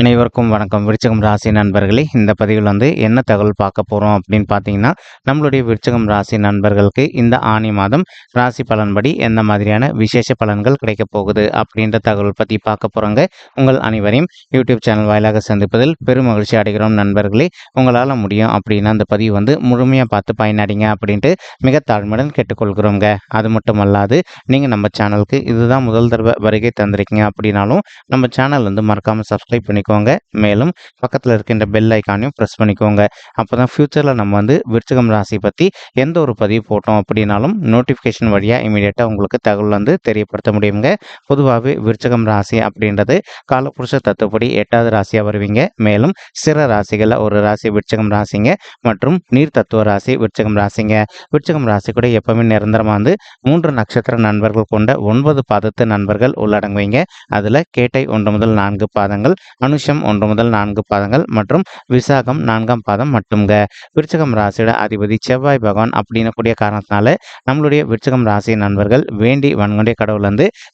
அனைவருக்கும் வணக்கம். விருச்சிகம் ராசி நண்பர்களே, இந்த பதிவில் என்ன தகவல் பார்க்க போகிறோம் அப்படின்னு பார்த்தீங்கன்னா, நம்மளுடைய விருச்சிகம் ராசி நண்பர்களுக்கு இந்த ஆனி மாதம் ராசி பலன்படி எந்த மாதிரியான விசேஷ பலன்கள் கிடைக்கப் போகுது அப்படின்ற தகவல் பற்றி பார்க்க போகிறோங்க. உங்கள் அனைவரையும் யூடியூப் சேனல் வாயிலாக சந்திப்பதில் பெரும் மகிழ்ச்சி அடைகிறோம் நண்பர்களே. உங்களால் முடியும் அப்படின்னா அந்த பதிவு முழுமையாக பார்த்து பயனடைங்க அப்படின்ட்டு மிக தாழ்மையுடன் கேட்டுக்கொள்கிறோங்க. அது மட்டும் அல்லாது நீங்கள் நம்ம சேனலுக்கு இதுதான் முதல் தடவை வருகை தந்திருக்கீங்க அப்படின்னாலும் நம்ம சேனல் மறக்காமல் சப்ஸ்கிரைப் பண்ணிக்கோங்க. மேலும் பக்கத்தில் இருக்கின்ற பெல் ஐக்கானையும் ப்ரெஸ் பண்ணிக்கோங்க. அப்போ தான் ஃப்யூச்சரில் நம்ம விருச்சிகம் ராசி பற்றி எந்த ஒரு பதிவு போட்டோம் அப்படின்னாலும் நோட்டிஃபிகேஷன் வழியாக இமீடியட்டாக உங்களுக்கு தகவல் தெரியப்படுத்த முடியுங்க. பொதுவாகவே விருச்சிகம் ராசி அப்படின்றது காலபுருஷ தத்துவப்படி 8வது ராசியாக வருவீங்க. மேலும் சிற ராசிகளில் ஒரு ராசி விருச்சிகம் ராசிங்க மற்றும் நீர் தத்துவ ராசி விருச்சிகம் ராசிங்க. விருச்சிகம் ராசி கூட எப்பவுமே நிரந்தரமாக 3 நட்சத்திர நண்பர்கள் கொண்ட 9 பாதத்து நண்பர்கள் உள்ளடங்குவீங்க. அதில் கேட்டை 1 முதல் 4 பாதங்கள், அனுஷம் 1 முதல் 4 பாதங்கள் மற்றும் விசாகம் 4ஆம் பாதம் மட்டும்ங்க. விருச்சிகம் ராசியோட அதிபதி செவ்வாய் பகவான் அப்படின்னு கூடிய காரணத்தினால நம்மளுடைய விருச்சிகம் ராசி நண்பர்கள் வேண்டி வன்கொண்டிய கடவுள்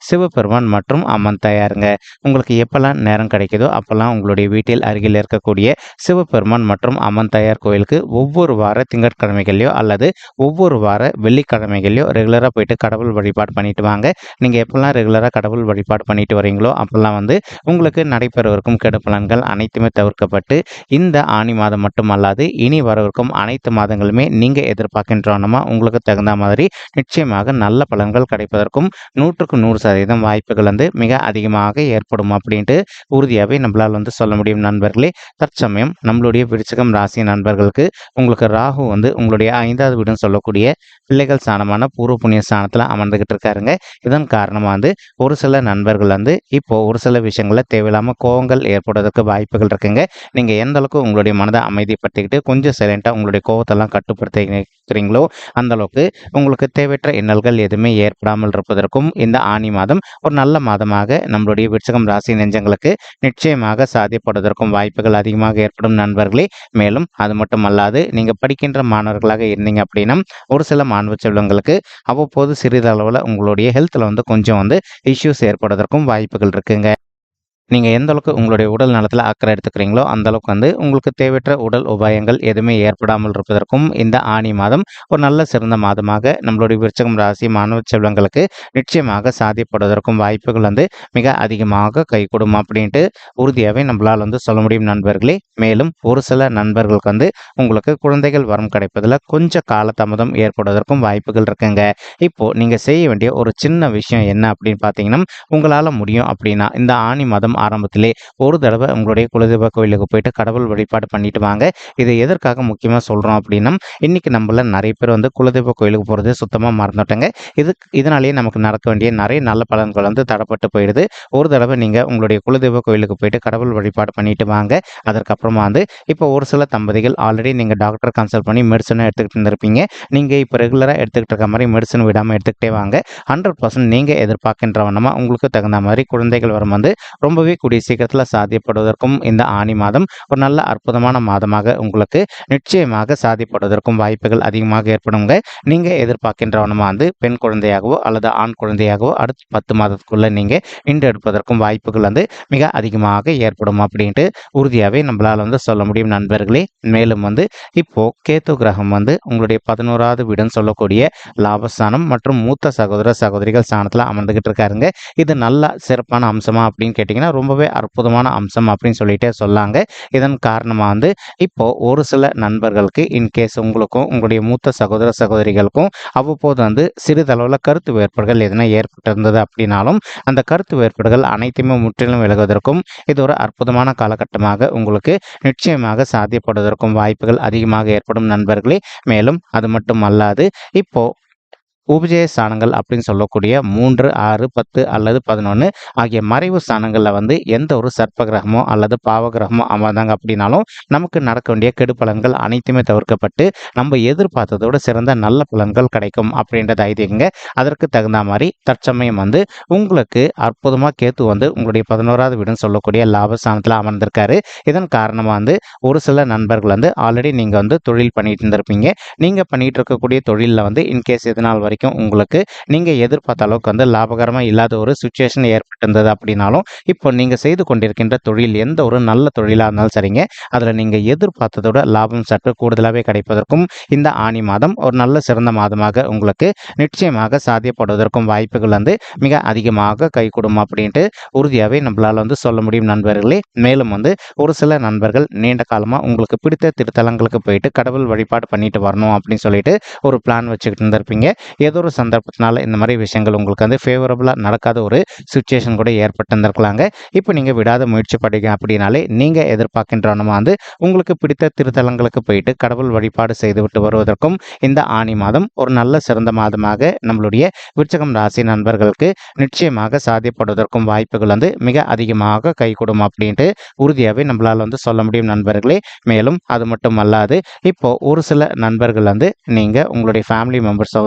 சிவபெருமான் மற்றும் அம்மன் தாயாருங்க. உங்களுக்கு எப்பெல்லாம் நேரம் கிடைக்குதோ அப்பெல்லாம் உங்களுடைய வீட்டில் அருகில் இருக்கக்கூடிய சிவபெருமான் மற்றும் அம்மன் தாயார் கோயிலுக்கு ஒவ்வொரு வார திங்கட்கிழமைகளையோ அல்லது ஒவ்வொரு வார வெள்ளிக்கிழமைகளையோ ரெகுலராக போயிட்டு கடவுள் வழிபாடு பண்ணிட்டு வாங்க. நீங்கள் எப்பெல்லாம் ரெகுலராக கடவுள் வழிபாடு பண்ணிட்டு வரீங்களோ அப்பெல்லாம் உங்களுக்கு நடைபெறவிருக்கும் கெடு பலன்கள் அனைத்துமே தவிர்க்கப்பட்டு இந்த ஆனி மாதம் மட்டுமல்லாது இனி வரவிருக்கும் அனைத்து மாதங்களுமே நீங்கள் எதிர்பார்க்கின்றோன்னா உங்களுக்கு தகுந்த மாதிரி நிச்சயமாக நல்ல பலன்கள் கிடைப்பதற்கும் 100% வாய்ப்புகள் மிக அதிகமாக ஏற்படும் அப்படின்ட்டு உறுதியாகவே நம்மளால் சொல்ல முடியும் நண்பர்களே. தற்சமயம் நம்மளுடைய விருச்சிகம் ராசி நண்பர்களுக்கு உங்களுக்கு ராகு உங்களுடைய 5வது வீடுன்னு சொல்லக்கூடிய பிள்ளைகள் ஸ்தானமான பூர்வ புண்ணிய ஸ்தானத்தில் அமர்ந்துகிட்டு இருக்காருங்க. இதன் காரணமாக ஒரு சில நண்பர்கள் இப்போ ஒரு சில விஷயங்களில் தேவையில்லாமல் கோவங்கள் ஏற்படுவதற்கு வாய்ப்புகள் இருக்குங்க. நீங்கள் எந்த அளவுக்கு உங்களுடைய மனதை அமைதிப்படுத்திக்கிட்டு கொஞ்சம் சைலண்டாக உங்களுடைய கோவத்தெல்லாம் கட்டுப்படுத்திக்கிறீங்களோ அந்த அளவுக்கு உங்களுக்கு தேவையற்ற இன்னல்கள் எதுவுமே ஏற்படாமல் இருப்பதற்கும் இந்த ஆனி மாதம் ஒரு நல்ல மாதமாக நம்மளுடைய விருச்சிகம் ராசி நெஞ்சங்களுக்கு நிச்சயமாக சாத்தியப்படுவதற்கும் வாய்ப்புகள் அதிகமாக ஏற்படும் நண்பர்களே. மேலும் அது மட்டும் அல்லாது நீங்கள் படிக்கின்ற மாணவர்களாக இருந்தீங்க அப்படின்னா ஒரு சில மாணவ செல்வங்களுக்கு அவ்வப்போது சிறிதளவில் உங்களுடைய ஹெல்த்தில் கொஞ்சம் இஷ்யூஸ் ஏற்படுவதற்கும் வாய்ப்புகள் இருக்குங்க. நீங்கள் எந்த அளவுக்கு உங்களுடைய உடல் நலத்தில் அக்கறை எடுத்துக்கிறீங்களோ அந்த அளவுக்கு உங்களுக்கு தேவையற்ற உடல் உபாயங்கள் எதுவுமே ஏற்படாமல் இருப்பதற்கும் இந்த ஆனி மாதம் ஒரு நல்ல சிறந்த மாதமாக நம்மளுடைய விருச்சிகம் ராசி மாணவ செல்வங்களுக்கு நிச்சயமாக சாத்தியப்படுவதற்கும் வாய்ப்புகள் மிக அதிகமாக கைகூடும் அப்படின்ட்டு உறுதியாகவே நம்மளால் சொல்ல முடியும் நண்பர்களே. மேலும் ஒரு சில நண்பர்களுக்கு உங்களுக்கு குழந்தைகள் வரம் கிடைப்பதில் கொஞ்சம் காலதாமதம் ஏற்படுவதற்கும் வாய்ப்புகள் இருக்குங்க. இப்போது நீங்கள் செய்ய வேண்டிய ஒரு சின்ன விஷயம் என்ன அப்படின்னு பார்த்தீங்கன்னா, உங்களால் முடியும் அப்படின்னா இந்த ஆனி மாதம் ஆரம்பத்திலே ஒரு தடவை உங்களுடைய குலதெய்வ கோயிலுக்கு போயிட்டு கடவுள் வழிபாடு பண்ணிட்டு வாங்க. இது எதற்காக முக்கியமாக சொல்கிறோம் அப்படின்னா, இன்னைக்கு நம்மள நிறைய பேர் குலதெய்வ கோயிலுக்கு போகிறது சுத்தமாக மறந்துட்டாங்க. இதனாலேயே நமக்கு நடக்க வேண்டிய நிறைய நல்ல பலன்கள் தடப்பட்டு போயிடுது. ஒரு தடவை நீங்கள் உங்களுடைய குலதெய்வ கோயிலுக்கு போயிட்டு கடவுள் வழிபாடு பண்ணிட்டு வாங்க. அதற்கப்புறமா இப்போ ஒரு சில தம்பதிகள் ஆல்ரெடி நீங்கள் டாக்டர் கன்சல்ட் பண்ணி மெடிசனை எடுத்துக்கிட்டு இருந்திருப்பீங்க. நீங்கள் இப்போ ரெகுலராக எடுத்துக்கிட்டு இருக்க மாதிரி மெடிசன் விடாமல் எடுத்துக்கிட்டே வாங்க. 100% நீங்கள் எதிர்பார்க்கின்ற வண்ணமாக உங்களுக்கு தகுந்த மாதிரி குழந்தைகள் வரும் ரொம்பவே கூடிய சீக்கிரத்தில் சாத்தியப்படுவதற்கும் இந்த ஆனி மாதம் ஒரு நல்ல அற்புதமான மாதமாக உங்களுக்கு நிச்சயமாக சாத்தியப்படுவதற்கும் வாய்ப்புகள் அதிகமாக ஏற்படுங்க. நீங்கள் எதிர்பார்க்கின்றவனமா பெண் குழந்தையாகவோ அல்லது ஆண் குழந்தையாகவோ அடுத்த 10 மாதத்துக்குள்ள நீங்கள் எடுப்பதற்கும் வாய்ப்புகள் மிக அதிகமாக ஏற்படும் அப்படின்ட்டு உறுதியாகவே நம்மளால் சொல்ல முடியும் நண்பர்களே. மேலும் இப்போ கேத்து கிரகம் உங்களுடைய 11வது வீடுன்னு சொல்லக்கூடிய லாபஸ்தானம் மற்றும் மூத்த சகோதர சகோதரிகள் ஸ்தானத்தில் அமர்ந்துகிட்டு இருக்காருங்க. இது நல்ல சிறப்பான அம்சமா அப்படின்னு கேட்டிங்கன்னா ரொம்பவே அற்புதமான அம்சம் அப்படின்னு சொல்லிட்டே சொல்லாங்க. இதன் காரணமாக இப்போ ஒரு சில நண்பர்களுக்கு இன்கேஸ் உங்களுக்கும் உங்களுடைய மூத்த சகோதர சகோதரிகளுக்கும் அவ்வப்போது சிறிதளவில் கருத்து வேறுபாடுகள் எதனா ஏற்பட்டிருந்தது அப்படின்னாலும் அந்த கருத்து வேறுபாடுகள் அனைத்துமே முற்றிலும் விலகுவதற்கும் இது ஒரு அற்புதமான காலகட்டமாக உங்களுக்கு நிச்சயமாக சாத்தியப்படுவதற்கும் வாய்ப்புகள் அதிகமாக ஏற்படும் நண்பர்களே. மேலும் அது மட்டும் அல்லாது இப்போ உபஜய ஸ்தானங்கள் அப்படின்னு சொல்லக்கூடிய 3, 6, 10 அல்லது 11 ஆகிய மறைவு ஸ்தானங்களில் எந்த ஒரு சர்ப்ப கிரகமோ அல்லது பாவ கிரகமோ அமர்ந்தாங்க அப்படின்னாலும் நமக்கு நடக்க வேண்டிய கெடு பலன்கள் அனைத்துமே தவிர்க்கப்பட்டு நம்ம எதிர்பார்த்ததோடு சிறந்த நல்ல பலன்கள் கிடைக்கும் அப்படின்றத ஐதீகங்க. அதற்கு தகுந்த மாதிரி தற்சமயம் உங்களுக்கு அற்புதமாக கேத்து உங்களுடைய 11வது வீடுன்னு சொல்லக்கூடிய லாபஸ்தானத்தில் அமர்ந்திருக்காரு. இதன் காரணமாக ஒரு சில நண்பர்கள் ஆல்ரெடி நீங்கள் தொழில் பண்ணிட்டு இருந்திருப்பீங்க. நீங்கள் பண்ணிட்டு இருக்கக்கூடிய தொழிலில் இன்கேஸ் இதனால் வரைக்கும் வரைக்கும் உங்களுக்கு நீங்கள் எதிர்பார்த்த அளவுக்கு வந்து லாபகரமாக இல்லாத ஒரு சுச்சுவேஷன் ஏற்பட்டிருந்தது அப்படின்னாலும், இப்போ நீங்கள் செய்து கொண்டிருக்கின்ற தொழில் எந்த ஒரு நல்ல தொழிலாக இருந்தாலும் சரிங்க, அதில் நீங்கள் எதிர்பார்த்ததோட லாபம் சற்று கூடுதலாகவே கிடைப்பதற்கும் இந்த ஆனி மாதம் ஒரு நல்ல சிறந்த மாதமாக உங்களுக்கு நிச்சயமாக சாத்தியப்படுவதற்கும் வாய்ப்புகள் வந்து மிக அதிகமாக கைகூடும் அப்படின்ட்டு உறுதியாகவே நம்மளால் வந்து சொல்ல முடியும் நண்பர்களே. மேலும் வந்து ஒரு சில நண்பர்கள் நீண்ட காலமாக உங்களுக்கு பிடித்த திருத்தலங்களுக்கு போயிட்டு கடவுள் வழிபாடு பண்ணிட்டு வரணும் அப்படின்னு சொல்லிட்டு ஒரு பிளான் வச்சுக்கிட்டு இருந்திருப்பீங்க. ஏதோ ஒரு சந்தர்ப்பத்தினால இந்த மாதிரி விஷயங்கள் உங்களுக்கு வந்து ஃபேவரபுளாக நடக்காத ஒரு சுச்சுவேஷன் கூட ஏற்பட்டு இருந்திருக்கலாங்க. இப்போ நீங்கள் விடாத முயற்சி படிங்க அப்படின்னாலே நீங்கள் எதிர்பார்க்கின்றனமா வந்து உங்களுக்கு பிடித்த திருத்தலங்களுக்கு போயிட்டு கடவுள் வழிபாடு செய்துவிட்டு வருவதற்கும் இந்த ஆனி மாதம் ஒரு நல்ல சிறந்த மாதமாக நம்மளுடைய விருச்சிகம் ராசி நண்பர்களுக்கு நிச்சயமாக சாத்தியப்படுவதற்கும் வாய்ப்புகள் வந்து மிக அதிகமாக கைகூடும் அப்படின்ட்டு உறுதியாகவே நம்மளால் வந்து சொல்ல முடியும் நண்பர்களே. மேலும் அது மட்டும் அல்லாது இப்போ ஒரு சில நண்பர்கள் வந்து நீங்கள் உங்களுடைய ஃபேமிலி மெம்பர்ஸ்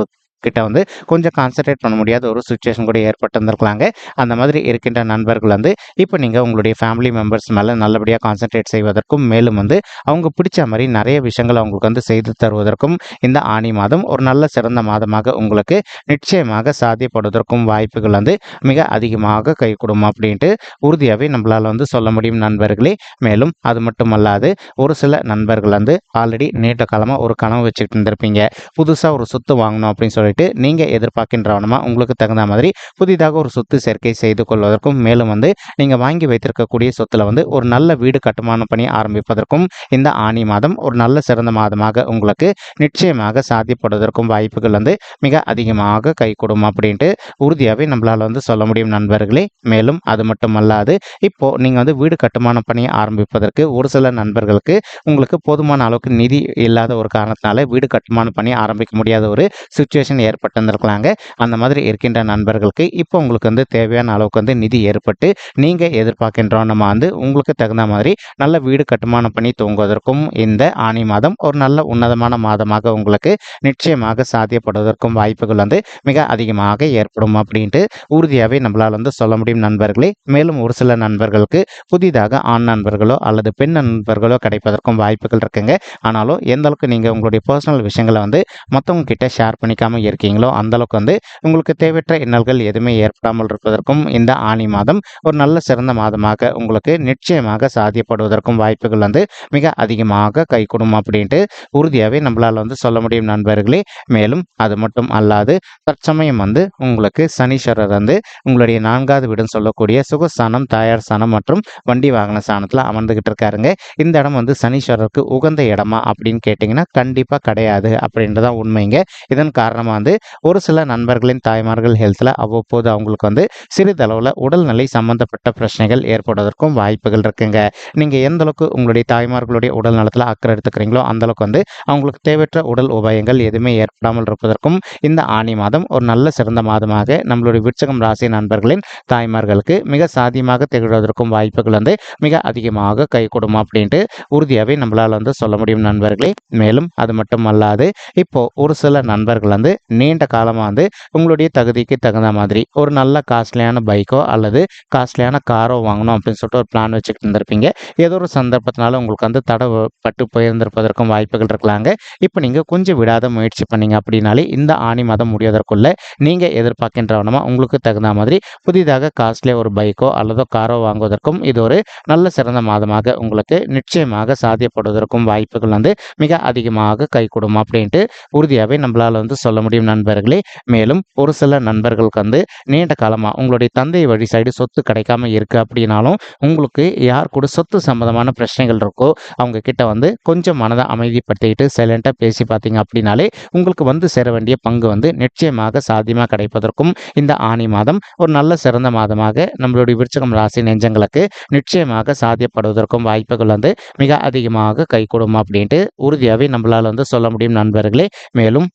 கிட்ட வந்து கொஞ்சம் கான்சன்ட்ரேட் பண்ண முடியாத ஒரு சுச்சுவேஷன் கூட ஏற்பட்டிருந்திருக்கலாங்க. அந்த மாதிரி இருக்கின்ற நண்பர்கள் வந்து இப்போ நீங்கள் உங்களுடைய ஃபேமிலி மெம்பர்ஸ் மேலே நல்லபடியாக கான்சன்ட்ரேட் செய்வதற்கும், மேலும் வந்து அவங்க பிடிச்ச மாதிரி நிறைய விஷயங்கள் அவங்களுக்கு வந்து செய்து தருவதற்கும் இந்த ஆனி மாதம் ஒரு நல்ல சிறந்த மாதமாக உங்களுக்கு நிச்சயமாக சாத்தியப்படுவதற்கும் வாய்ப்புகள் வந்து மிக அதிகமாக கைகூடும் அப்படின்ட்டு உறுதியாகவே நம்மளால் வந்து சொல்ல முடியும் நண்பர்களே. மேலும் அது மட்டும் அல்லாது ஒரு சில நண்பர்கள் வந்து ஆல்ரெடி நீண்ட காலமாக ஒரு கனவு வச்சுக்கிட்டு இருந்திருப்பீங்க. புதுசாக ஒரு சொத்து வாங்கணும் அப்படின்னு சொல்லிட்டு நீங்கள் எதிர்பார்க்கின்றவனமா உங்களுக்கு தகுந்த மாதிரி புதிதாக ஒரு சொத்து சேர்க்கை செய்து கொள்வதற்கும், மேலும் வந்து நீங்கள் வாங்கி வைத்திருக்கக்கூடிய சொத்துல வந்து ஒரு நல்ல வீடு கட்டுமானம் பண்ணி ஆரம்பிப்பதற்கும் இந்த ஆனி மாதம் ஒரு நல்ல சிறந்த மாதமாக உங்களுக்கு நிச்சயமாக சாத்தியப்படுவதற்கும் வாய்ப்புகள் வந்து மிக அதிகமாக கைகூடும் அப்படின்ட்டு உறுதியாகவே நம்மளால் வந்து சொல்ல முடியும் நண்பர்களே. மேலும் அது மட்டும் அல்லாது இப்போ நீங்கள் வந்து வீடு கட்டுமானம் பண்ணி ஆரம்பிப்பதற்கு ஒரு சில நண்பர்களுக்கு உங்களுக்கு போதுமான அளவுக்கு நிதி இல்லாத ஒரு காரணத்தினால வீடு கட்டுமானம் பண்ணி ஆரம்பிக்க முடியாத ஒரு சுச்சுவேஷன் ஏற்பட்டிருந்திருக்கலாங்க. அந்த மாதிரி இருக்கின்ற நண்பர்களுக்கு இப்போ உங்களுக்கு வந்து தேவையான அளவுக்கு வந்து நிதி ஏற்பட்டு நீங்கள் எதிர்பார்க்கின்றோம் நம்ம வந்து உங்களுக்கு தகுந்த மாதிரி நல்ல வீடு கட்டுமானம் பண்ணி தூங்குவதற்கும் இந்த ஆனி மாதம் ஒரு நல்ல உன்னதமான மாதமாக உங்களுக்கு நிச்சயமாக சாத்தியப்படுவதற்கும் வாய்ப்புகள் வந்து மிக அதிகமாக ஏற்படும் அப்படின்ட்டு உறுதியாகவே நம்மளால் வந்து சொல்ல முடியும் நண்பர்களே. மேலும் ஒரு சில நண்பர்களுக்கு புதிதாக ஆண் நண்பர்களோ அல்லது பெண் நண்பர்களோ கிடைப்பதற்கும் வாய்ப்புகள் இருக்குங்க. ஆனாலும் எந்த அளவுக்கு நீங்கள் உங்களுடைய பர்சனல் விஷயங்களை வந்து மற்றவங்க கிட்ட ஷேர் பண்ணிக்காமல் இருக்கீங்களோ அந்தளவுக்கு வந்து உங்களுக்கு தேவையற்ற இன்னல்கள் எதுவுமே ஏற்படாமல் இருப்பதற்கும் இந்த ஆனி மாதம் ஒரு நல்ல சிறந்த மாதமாக உங்களுக்கு நிச்சயமாக சாத்தியப்படுவதற்கும் வாய்ப்புகள் வந்து மிக அதிகமாக கைகூடும் அப்படின்ட்டு உறுதியாகவே நம்மளால் வந்து சொல்ல முடியும் நண்பர்களே. மேலும் அது மட்டும் அல்லாது தற்சமயம் வந்து உங்களுக்கு சனீஸ்வரர் வந்து உங்களுடைய 4வது வீடுன்னு சொல்லக்கூடிய சுகஸ்தானம், தாயார் ஸ்தானம் மற்றும் வண்டி வாகன ஸ்தானத்தில் அமர்ந்துகிட்டு இருக்காருங்க. இந்த இடம் வந்து சனீஸ்வரருக்கு உகந்த இடமா அப்படின்னு கேட்டிங்கன்னா கண்டிப்பாக கிடையாது அப்படின்றதான் உண்மைங்க. இதன் காரணமாக வந்து ஒரு சில நண்பர்களின் தாய்மார்கள் ஹெல்த்தில் அவ்வப்போது அவங்களுக்கு வந்து சிறிதளவில் உடல்நிலை சம்பந்தப்பட்ட பிரச்சனைகள் ஏற்படுவதற்கும் வாய்ப்புகள் இருக்குங்க. நீங்கள் எந்த அளவுக்கு உங்களுடைய தாய்மார்களுடைய உடல் நலத்தில் அக்கறை எடுத்துக்கிறீங்களோ அந்தளவுக்கு வந்து அவங்களுக்கு தேவையற்ற உடல் உபாயங்கள் எதுவுமே ஏற்படாமல் இருப்பதற்கும் இந்த ஆனி மாதம் ஒரு நல்ல சிறந்த மாதமாக நம்மளுடைய விருச்சிகம் ராசி நண்பர்களின் தாய்மார்களுக்கு மிக சாத்தியமாக திகழ்வதற்கும் வாய்ப்புகள் வந்து மிக அதிகமாக கைகூடும் அப்படின்ட்டு உறுதியாகவே நம்மளால் வந்து சொல்ல முடியும் நண்பர்களே. மேலும் அது மட்டும் அல்லாது இப்போ ஒரு சில நண்பர்கள் வந்து நீண்ட காலமாக வந்து உங்களுடைய தகுதிக்கு தகுந்த மாதிரி ஒரு நல்ல காஸ்ட்லியான பைக்கோ அல்லது காஸ்ட்லியான காரோ வாங்கணும் அப்படின்னு சொல்லிட்டு ஒரு பிளான் வச்சுக்கிட்டு இருந்திருப்பீங்க. ஏதோ ஒரு சந்தர்ப்பத்தினால உங்களுக்கு வந்து தடைப்பட்டு போயிருந்திருப்பதற்கும் வாய்ப்புகள் இருக்கலாங்க. இப்போ நீங்கள் கொஞ்சம் விடாத முயற்சி பண்ணீங்க அப்படின்னாலே இந்த ஆனி மாதம் முடிவதற்குள்ள நீங்கள் எதிர்பார்க்கின்றவனமா உங்களுக்கு தகுந்த மாதிரி புதிதாக காஸ்ட்லியாக ஒரு பைக்கோ அல்லது காரோ வாங்குவதற்கும் இது ஒரு நல்ல சிறந்த மாதமாக உங்களுக்கு நிச்சயமாக சாத்தியப்படுவதற்கும் வாய்ப்புகள் வந்து மிக அதிகமாக கைகூடும் அப்படின்ட்டு உறுதியாகவே நம்மளால் வந்து சொல்ல முடியும் நண்பர்களே. மேலும் ஒரு சில நண்பர்களுக்கு வந்து நீண்ட காலமாக உங்களுடைய தந்தை வழி சைடு சொத்து கிடைக்காம இருக்குது அப்படின்னாலும் உங்களுக்கு யார் கூட சொத்து சம்பந்தமான பிரச்சனைகள் இருக்கோ அவங்க கிட்ட வந்து கொஞ்சம் மனதை அமைதிப்படுத்திக்கிட்டு சைலண்டாக பேசி பார்த்தீங்க அப்படின்னாலே உங்களுக்கு வந்து சேர வேண்டிய பங்கு வந்து நிச்சயமாக சாத்தியமாக கிடைப்பதற்கும் இந்த ஆனி மாதம் ஒரு நல்ல சிறந்த மாதமாக நம்மளுடைய விருச்சிகம் ராசி நெஞ்சங்களுக்கு நிச்சயமாக சாத்தியப்படுவதற்கும் வாய்ப்புகள் வந்து மிக அதிகமாக கைகூடும் அப்படின்ட்டு உறுதியாகவே நம்மளால் வந்து சொல்ல முடியும் நண்பர்களே. மேலும்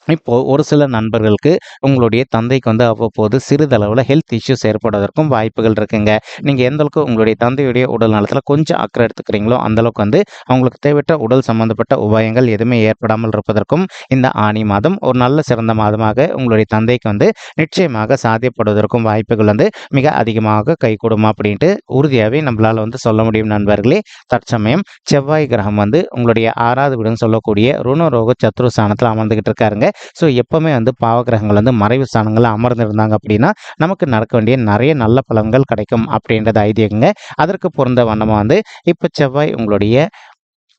இப்போ ஒரு சில நண்பர்களுக்கு உங்களுடைய தந்தைக்கு வந்து அவ்வப்போது சிறிதளவில் ஹெல்த் இஷ்யூஸ் ஏற்படுவதற்கும் வாய்ப்புகள் இருக்குங்க. நீங்கள் எந்த அளவுக்கு உங்களுடைய தந்தையுடைய உடல் நலத்தில் கொஞ்சம் அக்கறை எடுத்துக்கிறீங்களோ அந்தளவுக்கு வந்து அவங்களுக்கு தேவையற்ற உடல் சம்பந்தப்பட்ட உபாயங்கள் எதுவுமே ஏற்படாமல் இருப்பதற்கும் இந்த ஆனி மாதம் ஒரு நல்ல சிறந்த மாதமாக உங்களுடைய தந்தைக்கு வந்து நிச்சயமாக சாத்தியப்படுவதற்கும் வாய்ப்புகள் வந்து மிக அதிகமாக கைகூடும் அப்படின்ட்டு உறுதியாகவே நம்மளால் வந்து சொல்ல முடியும் நண்பர்களே. தற்சமயம் செவ்வாய் கிரகம் வந்து உங்களுடைய 6வது வீடுன்னு சொல்லக்கூடிய ருணரோக சத்ரு ஸ்தானத்தில் அமர்ந்துகிட்டு இருக்காருங்க. ஸோ எப்பவுமே வந்து பாவகிரகங்கள் வந்து மறைவு ஸ்தானங்கள்ல அமர்ந்திருந்தாங்க அப்படின்னா நமக்கு நடக்க வேண்டிய நிறைய நல்ல பலன்கள் கிடைக்கும் அப்படின்றது ஐதீகங்க. அதற்கு பொருந்த வண்ணமா வந்து இப்ப செவ்வாய் உங்களுடைய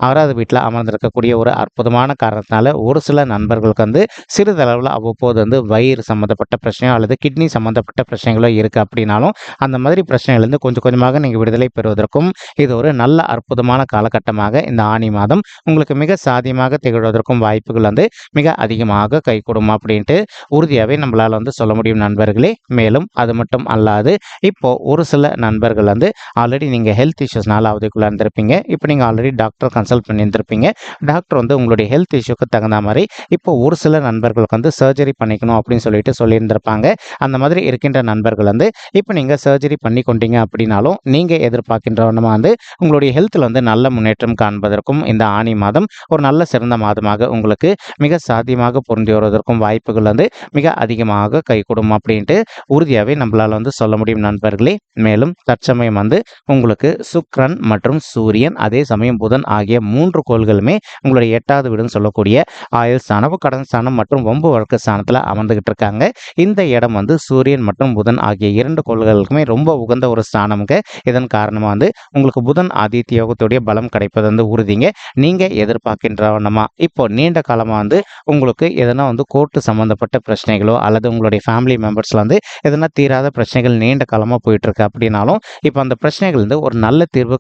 6வது வீட்ல அமர்ந்திருக்கக்கூடிய ஒரு அற்புதமான காரணத்தினால, ஒரு சில நண்பர்களுக்கு வந்து சிறிதளவுல அவ்வப்போது வந்து வயிறு சம்மந்தப்பட்ட பிரச்சனையோ அல்லது கிட்னி சம்மந்தப்பட்ட பிரச்சனைகளோ இருக்கு அப்படின்னாலும், அந்த மாதிரி பிரச்சனைகள்லேருந்து கொஞ்சம் கொஞ்சமாக நீங்க விடுதலை பெறுவதற்கும், இது ஒரு நல்ல அற்புதமான காலகட்டமாக இந்த ஆனி மாதம் உங்களுக்கு மிக சாத்தியமாக திகழ்வதற்கும் வாய்ப்புகள் வந்து மிக அதிகமாக கைகூடும் அப்படின்ட்டு உறுதியாவே நம்மளால வந்து சொல்ல முடியும் நண்பர்களே. மேலும் அது மட்டும் அல்லாது, இப்போ ஒரு சில நண்பர்கள் வந்து ஆல்ரெடி நீங்க ஹெல்த் இஷ்யூஸ்னால அவதிக்குள்ள இருந்திருப்பீங்க. இப்போ நீங்க ஆல்ரெடி டாக்டர் கன்சல்ட் பண்ணியிருந்திருப்பீங்க. டாக்டர் வந்து உங்களுடைய ஹெல்த் இஷ்யூக்கு தகுந்த மாதிரி இப்போ ஒரு சில நண்பர்களுக்கு வந்து சர்ஜரி பண்ணிக்கணும் அப்படின்னு சொல்லிட்டு சொல்லியிருந்திருப்பாங்க. அந்த மாதிரி இருக்கின்ற நண்பர்கள் வந்து இப்போ நீங்க சர்ஜரி பண்ணி கொண்டீங்க அப்படின்னாலும் நீங்க எதிர்பார்க்கின்ற வண்ணமா வந்து உங்களுடைய ஹெல்த்தில் வந்து நல்ல முன்னேற்றம் காண்பதற்கும் இந்த ஆனி மாதம் ஒரு நல்ல சிறந்த மாதமாக உங்களுக்கு மிக சாத்தியமாக பொருந்தி வருவதற்கும் வாய்ப்புகள் வந்து மிக அதிகமாக கைகூடும் அப்படின்ட்டு உறுதியாகவே நம்மளால வந்து சொல்ல முடியும் நண்பர்களே. மேலும் தற்சமயம் வந்து உங்களுக்கு சுக்கிரன் மற்றும் சூரியன் அதே சமயம் புதன் ஆகிய 3 கோள்களுமே உங்களுடைய 8வது வீடுன்னு சொல்லக்கூடிய ஆயுள் ஸ்தானம், கடன் ஸ்தானம் மற்றும் வம்பு வழக்கு ஸ்தானத்துல அமர்ந்துகிட்டு இருக்காங்க. இந்த இடம் வந்து சூரியன் மற்றும் புதன் ஆகிய 2 கோள்களுக்குமே ரொம்ப உகந்த ஒரு ஸ்தானம்ங்க. இதன் காரணமா வந்து உங்களுக்கு புதன் ஆதித்ய யோகத்துடைய பலம் கிடைப்பது வந்து உறுதிங்க. நீங்க எதிர்பார்க்கின்ற வண்ணமா இப்போ நீண்ட காலமா வந்து உங்களுக்கு எதனா வந்து கோர்ட்டு சம்பந்தப்பட்ட பிரச்சனைகளோ அல்லது உங்களுடைய ஃபேமிலி மெம்பர்ஸ்ல வந்து எதனா தீராத பிரச்சனைகள் நீண்ட காலமா போயிட்டு இருக்கு அப்படின்னாலும் இப்போ அந்த பிரச்சனைகள் வந்து ஒரு நல்ல தீர்வு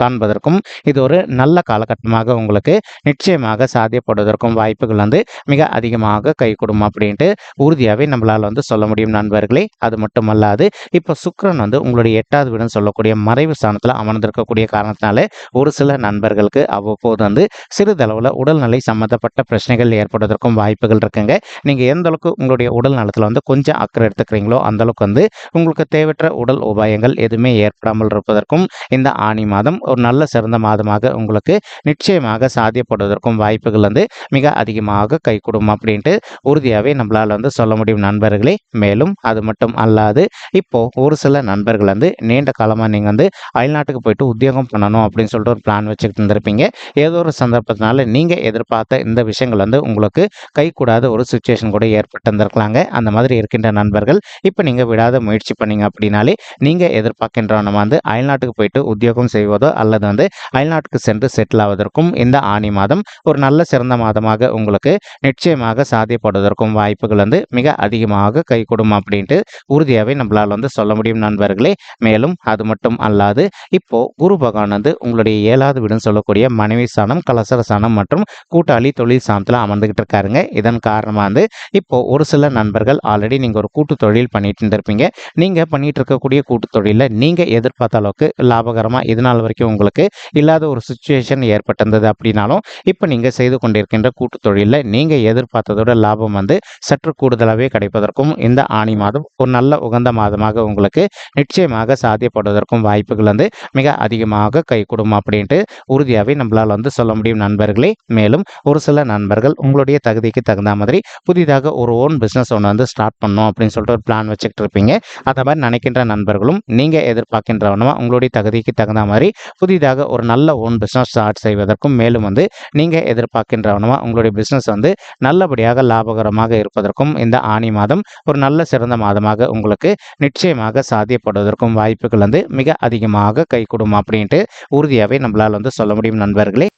காண்பதற்கும் இது ஒரு நல்ல காலகட்டமாக உங்களுக்கு நிச்சயமாக சாத்தியப்படுவதற்கும் வாய்ப்புகள் வந்து மிக அதிகமாக கைகூடும் அப்படின்ட்டு உறுதியாகவே நம்மளால் வந்து சொல்ல முடியும் நண்பர்களே. அது மட்டுமல்லாது இப்போ சுக்கிரன் வந்து உங்களுடைய 8வது வீடுன்னு சொல்லக்கூடிய மறைவு ஸ்தானத்தில் அமர்ந்திருக்கக்கூடிய காரணத்தினால ஒரு சில நண்பர்களுக்கு அவ்வப்போது வந்து சிறிதளவில் உடல்நிலை சம்மந்தப்பட்ட பிரச்சனைகள் ஏற்படுவதற்கும் வாய்ப்புகள் இருக்குங்க. நீங்கள் எந்த அளவுக்கு உங்களுடைய உடல் நலத்தில் வந்து கொஞ்சம் அக்கறை எடுத்துக்கிறீங்களோ அந்த அளவுக்கு வந்து உங்களுக்கு தேவையற்ற உடல் உபாயங்கள் எதுவுமே ஏற்படாமல் இருப்பதற்கும் இந்த ஆனி மாதம் ஒரு நல்ல சிறந்த மாதமாக உங்களுக்கு நிச்சயமாக சாத்தியப்படுவதற்கும் வாய்ப்புகள் வந்து மிக அதிகமாக கைகூடும் அப்படின்ட்டு உறுதியாகவே நம்மளால் வந்து சொல்ல முடியும் நண்பர்களே. மேலும் அது மட்டும் அல்லாது இப்போ ஒரு சில நண்பர்கள் வந்து நீண்ட காலமாக நீங்கள் வந்து அயல்நாட்டுக்கு போயிட்டு உத்தியோகம் பண்ணணும் அப்படின்னு சொல்லிட்டு ஒரு பிளான் வச்சுக்கிட்டு இருந்திருப்பீங்க. ஏதோ ஒரு சந்தர்ப்பத்தினால நீங்கள் எதிர்பார்த்த இந்த விஷயங்கள் வந்து உங்களுக்கு கைகூடாத ஒரு சுச்சுவேஷன் கூட ஏற்பட்டு இருந்திருக்கலாங்க. அந்த மாதிரி இருக்கின்ற நண்பர்கள் இப்போ நீங்கள் விடாத முயற்சி பண்ணீங்க அப்படின்னாலே நீங்கள் எதிர்பார்க்கின்றவன வந்து அயல்நாட்டுக்கு போயிட்டு உத்தியோகம் செய்வதோ அல்லது வந்து அயல்நாட்டுக்கு சென்று செட்டில் ஆவதற்கும் இந்த ஆனி மாதம் ஒரு நல்ல சிறந்த மாதமாக உங்களுக்கு நிச்சயமாக சாத்தியப்படுவதற்கும் வாய்ப்புகள் வந்து மிக அதிகமாக கைகூடும் அப்படின்ட்டு உறுதியாகவே நம்மளால் வந்து சொல்ல முடியும் நண்பர்களே. மேலும் அது மட்டும் அல்லாது இப்போ குரு பகவான் வந்து உங்களுடைய 7வது வீடுன்னு சொல்லக்கூடிய மனைவி ஸ்தானம், கலசர ஸ்தானம் மற்றும் கூட்டாளி தொழில் ஸ்தானத்தில் அமர்ந்துகிட்டு இருக்காருங்க. இதன் காரணமாக வந்து இப்போ ஒரு சில நண்பர்கள் ஆல்ரெடி நீங்கள் ஒரு கூட்டு தொழில் பண்ணிட்டு இருந்திருப்பீங்க. நீங்கள் பண்ணிட்டு இருக்கக்கூடிய கூட்டு தொழிலில் நீங்கள் எதிர்பார்த்த அளவுக்கு லாபகரமாக இது நாள் வரைக்கும் உங்களுக்கு இல்லாத ஒரு சுச்சுவேஷன் ஏற்பட்டிருந்தது அப்படின்னாலும் இப்போ நீங்கள் செய்து கொண்டிருக்கின்ற கூட்டு தொழிலில் நீங்கள் எதிர்பார்த்ததோட லாபம் வந்து சற்று கூடுதலாகவே கிடைப்பதற்கும் இந்த ஆனி மாதம் ஒரு நல்ல உகந்த மாதமாக உங்களுக்கு நிச்சயமாக சாத்தியப்படுவதற்கும் வாய்ப்புகள் வந்து மிக அதிகமாக கைகூடும் அப்படின்ட்டு உறுதியாகவே நம்மளால் வந்து சொல்ல முடியும் நண்பர்களே. மேலும் ஒரு சில நண்பர்கள் உங்களுடைய தகுதிக்கு தகுந்த மாதிரி புதிதாக ஒரு ஓன் பிஸ்னஸ் ஒன்று வந்து ஸ்டார்ட் பண்ணணும் அப்படின்னு சொல்லிட்டு ஒரு பிளான் வச்சுக்கிட்டு இருப்பீங்க. அந்த மாதிரி நினைக்கின்ற நண்பர்களும் நீங்கள் எதிர்பார்க்கின்றவனமா உங்களுடைய தகுதிக்கு தகுந்த மாதிரி புதிதாக ஒரு நல்ல ஓன் பிஸ்னஸ் ஸ்டார்ட் செய்வதற்கும் மேலும் வந்து நீங்கள் எதிர்பார்க்கின்றவனமா உங்களுடைய பிஸ்னஸ் வந்து நல்லபடியாக லாபகரமாக இருப்பதற்கும் இந்த ஆனி மாதம் ஒரு நல்ல சிறந்த மாதமாக உங்களுக்கு நிச்சயமாக சாத்தியப்படுவதற்கும் வாய்ப்புகள் வந்து மிக அதிகமாக கைகூடும் அப்படின்ட்டு உறுதியாகவே நம்மளால் வந்து சொல்ல முடியும் நண்பர்களே.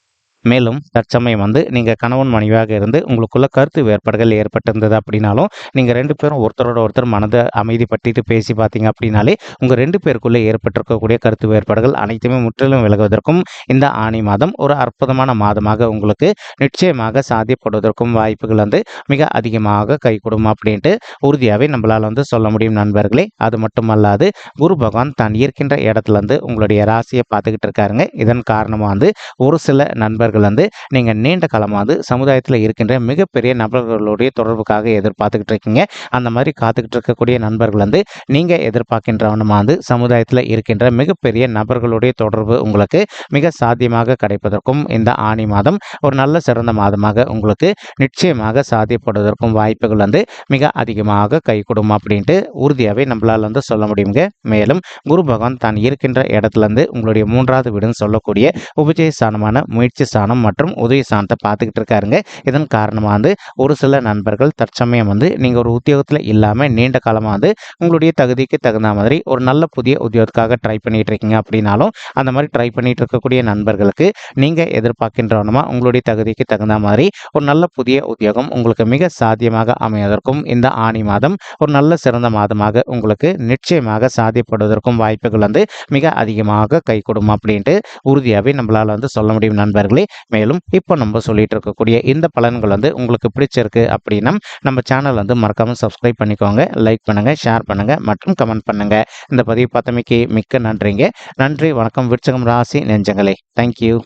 மேலும் தற்சமயம் வந்து நீங்கள் கணவன் மனைவியாக இருந்து உங்களுக்குள்ள கருத்து வேறுபாடுகள் ஏற்பட்டிருந்தது அப்படின்னாலும் நீங்கள் 2 பேரும் ஒருத்தரோட ஒருத்தர் மனதை அமைதிப்படுத்திட்டு பேசி பார்த்தீங்க அப்படின்னாலே உங்கள் 2 பேருக்குள்ளே ஏற்பட்டிருக்கக்கூடிய கருத்து வேறுபாடுகள் அனைத்துமே முற்றிலும் விலகுவதற்கும் இந்த ஆனி மாதம் ஒரு அற்புதமான மாதமாக உங்களுக்கு நிச்சயமாக சாத்தியப்படுவதற்கும் வாய்ப்புகள் வந்து மிக அதிகமாக கைகூடும் அப்படின்ட்டு உறுதியாகவே நம்மளால் வந்து சொல்ல முடியும் நண்பர்களே. அது மட்டுமல்லாது குரு பகவான் தான் இருக்கின்ற இடத்துல இருந்து உங்களுடைய ராசியை பார்த்துக்கிட்டு இருக்காருங்க. இதன் காரணமாக வந்து ஒரு சில நண்பர்கள் வந்து நீங்கள் நீண்ட காலமாக வந்து சமுதாயத்தில் இருக்கின்ற மிகப்பெரிய நபர்களுடைய தொடர்புக்காக எதிர்பார்த்துக்கிட்டு இருக்கீங்க. அந்த மாதிரி காத்துக்கிட்டு இருக்கக்கூடிய நண்பர்கள் வந்து நீங்கள் எதிர்பார்க்கின்றவனமாக வந்து சமுதாயத்தில் இருக்கின்ற மிகப்பெரிய நபர்களுடைய தொடர்பு உங்களுக்கு மிக சாத்தியமாக கிடைப்பதற்கும் இந்த ஆனி மாதம் ஒரு நல்ல சிறந்த மாதமாக உங்களுக்கு நிச்சயமாக சாத்தியப்படுவதற்கும் வாய்ப்புகள் வந்து மிக அதிகமாக கைகூடும் அப்படின்ட்டு உறுதியாகவே நம்மளால் வந்து சொல்ல முடியுங்க. மேலும் குரு பகவான் தான் இருக்கின்ற இடத்துல இருந்து உங்களுடைய 3வது வீடுன்னு சொல்லக்கூடிய உபஜய ஸ்தானமான முயற்சி ஸ்தானம் மற்றும் உதவி ஸ்தானத்தை பார்த்துக்கிட்டு இருக்காருங்க. இதன் காரணமாக வந்து ஒரு சில நண்பர்கள் தற்சமயம் வந்து நீங்கள் ஒரு உத்தியோகத்தில் இல்லாமல் நீண்ட காலமாக வந்து உங்களுடைய தகுதிக்கு தகுந்த மாதிரி ஒரு நல்ல புதிய உத்தியோகத்துக்காக ட்ரை பண்ணிட்டு இருக்கீங்க அப்படின்னாலும் அந்த மாதிரி ட்ரை பண்ணிட்டு இருக்கக்கூடிய நண்பர்களுக்கு நீங்கள் எதிர்பார்க்கின்றவனமா உங்களுடைய தகுதிக்கு தகுந்த மாதிரி ஒரு நல்ல புதிய உத்தியோகம் உங்களுக்கு மிக சாத்தியமாக அமைவதற்கும் இந்த ஆணி மாதம் ஒரு நல்ல சிறந்த மாதமாக உங்களுக்கு நிச்சயமாக சாத்தியப்படுவதற்கும் வாய்ப்புகள் வந்து மிக அதிகமாக கை கொடுக்கும் அப்படின்ட்டு உறுதியாகவே நம்மளால் வந்து சொல்ல முடியும் நண்பர்களே. மேலும் இப்போ நம்ம சொல்லிட்டு இருக்கக்கூடிய இந்த பலன்கள் வந்து உங்களுக்கு பிடிச்சிருக்கு அப்படின்னா நம்ம சேனல் வந்து மறக்காமல் சப்ஸ்கிரைப் பண்ணிக்கோங்க, லைக் பண்ணுங்க, ஷேர் பண்ணுங்க மற்றும் கமெண்ட் பண்ணுங்க. இந்த பதிவு பார்த்தமைக்கு மிக்க நன்றிங்க. நன்றி, வணக்கம் விருச்சிகம் ராசி நெஞ்சங்களே. தேங்க்யூ.